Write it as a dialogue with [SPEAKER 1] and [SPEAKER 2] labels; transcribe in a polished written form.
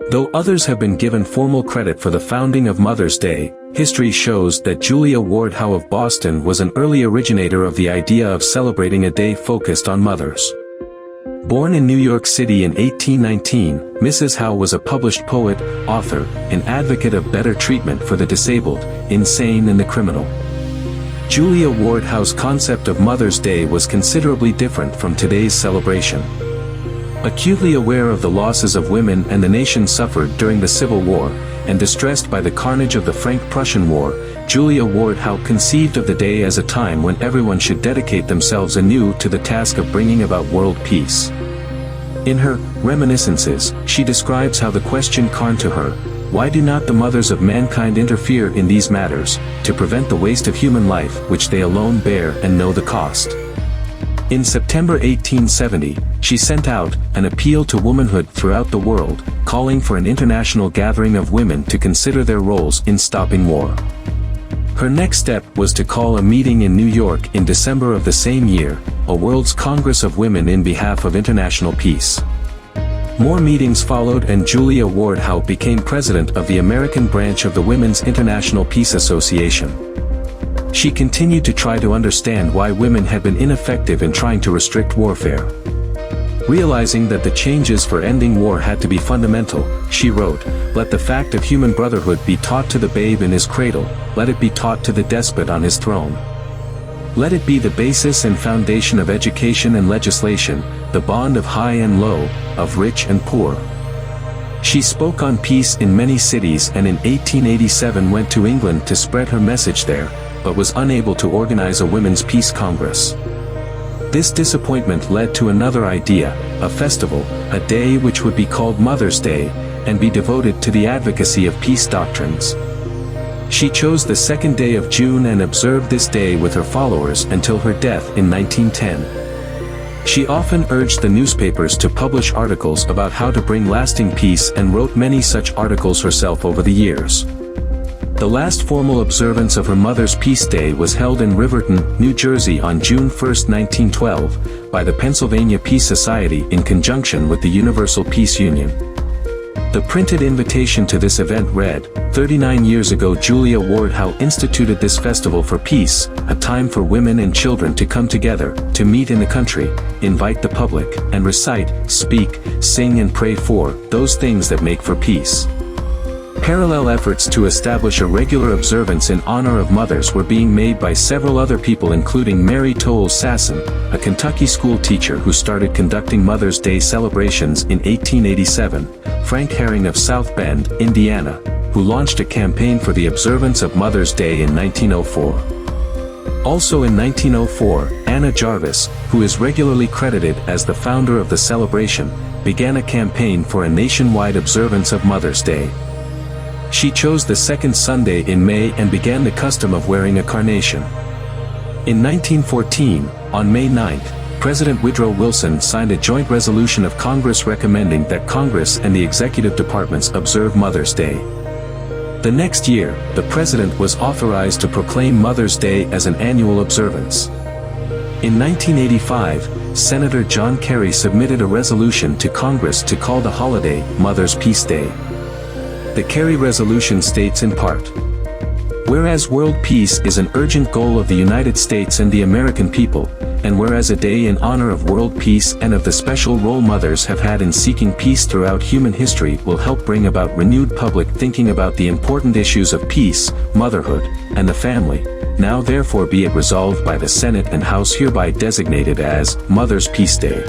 [SPEAKER 1] Though others have been given formal credit for the founding of Mother's Day, history shows that Julia Ward Howe of Boston was an early originator of the idea of celebrating a day focused on mothers. Born in New York City in 1819, Mrs. Howe was a published poet, author, and advocate of better treatment for the disabled, insane and the criminal. Julia Ward Howe's concept of Mother's Day was considerably different from today's celebration. Acutely aware of the losses of women and the nation suffered during the Civil War, and distressed by the carnage of the Franco-Prussian War, Julia Ward Howe conceived of the day as a time when everyone should dedicate themselves anew to the task of bringing about world peace. In her Reminiscences, she describes how the question came to her, why do not the mothers of mankind interfere in these matters, to prevent the waste of human life which they alone bear and know the cost? In September 1870, she sent out an appeal to womanhood throughout the world, calling for an international gathering of women to consider their roles in stopping war. Her next step was to call a meeting in New York in December of the same year, a World's Congress of Women in behalf of international peace. More meetings followed and Julia Ward Howe became president of the American branch of the Women's International Peace Association. She continued to try to understand why women had been ineffective in trying to restrict warfare. Realizing that the changes for ending war had to be fundamental, she wrote, "Let the fact of human brotherhood be taught to the babe in his cradle, let it be taught to the despot on his throne. Let it be the basis and foundation of education and legislation, the bond of high and low, of rich and poor." She spoke on peace in many cities and in 1887 went to England to spread her message there, but was unable to organize a Women's Peace Congress. This disappointment led to another idea, a festival, a day which would be called Mother's Day, and be devoted to the advocacy of peace doctrines. She chose the second day of June and observed this day with her followers until her death in 1910. She often urged the newspapers to publish articles about how to bring lasting peace and wrote many such articles herself over the years. The last formal observance of her mother's Peace Day was held in Riverton, New Jersey on June 1, 1912, by the Pennsylvania Peace Society in conjunction with the Universal Peace Union. The printed invitation to this event read, "39 years ago Julia Ward Howe instituted this festival for peace, a time for women and children to come together, to meet in the country, invite the public, and recite, speak, sing and pray for those things that make for peace." Parallel efforts to establish a regular observance in honor of mothers were being made by several other people including Mary Toles Sasson, a Kentucky school teacher who started conducting Mother's Day celebrations in 1887, Frank Herring of South Bend, Indiana, who launched a campaign for the observance of Mother's Day in 1904. Also in 1904, Anna Jarvis, who is regularly credited as the founder of the celebration, began a campaign for a nationwide observance of Mother's Day. She chose the second Sunday in May and began the custom of wearing a carnation. In 1914, on May 9, President Woodrow Wilson signed a joint resolution of Congress recommending that Congress and the executive departments observe Mother's Day. The next year, the President was authorized to proclaim Mother's Day as an annual observance. In 1985, Senator John Kerry submitted a resolution to Congress to call the holiday Mother's Peace Day. The Kerry resolution states in part, "Whereas world peace is an urgent goal of the United States and the American people, and whereas a day in honor of world peace and of the special role mothers have had in seeking peace throughout human history will help bring about renewed public thinking about the important issues of peace, motherhood, and the family, now therefore be it resolved by the Senate and House hereby designated as Mother's Peace Day."